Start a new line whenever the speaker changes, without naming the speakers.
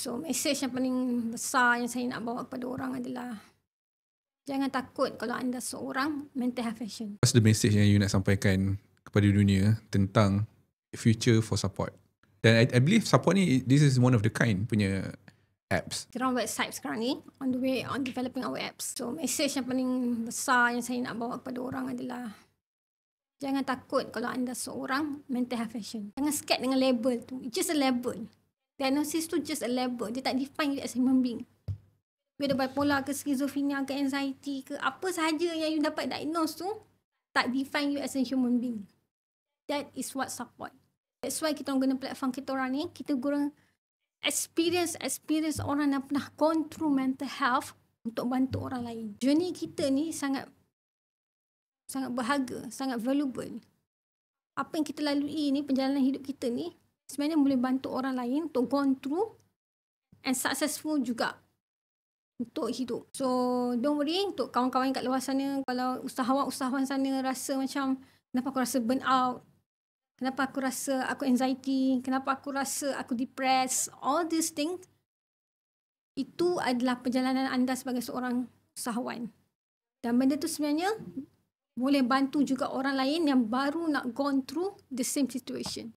So, message yang paling besar yang saya nak bawa kepada orang adalah jangan takut kalau anda seorang mental health patient.
What's the message yang you nak sampaikan kepada dunia tentang future for support? Dan I believe support ni, this is one of the kind punya apps.
Kita orang website sekarang ni on the way on developing our apps. So, message yang paling besar yang saya nak bawa kepada orang adalah jangan takut kalau anda seorang mental health patient. Jangan scared dengan label tu. It's just a label. Diagnosis tu just a label. Dia tak define you as a human being. Whether bipolar ke schizophrenia ke anxiety ke apa sahaja yang you dapat diagnose tu tak define you as a human being. That is what support. That's why kita orang guna platform kita orang ni, kita guna experience orang yang pernah gone through mental health untuk bantu orang lain. Journey kita ni sangat berharga, sangat valuable. Apa yang kita lalui ni, perjalanan hidup kita ni sebenarnya boleh bantu orang lain untuk gone through and successful juga untuk hidup. So, don't worry untuk kawan-kawan kat luar sana, kalau usahawan-usahawan sana rasa macam kenapa aku rasa burn out, kenapa aku rasa aku anxiety, kenapa aku rasa aku depressed, all these things, itu adalah perjalanan anda sebagai seorang usahawan. Dan benda tu sebenarnya boleh bantu juga orang lain yang baru nak gone through the same situation.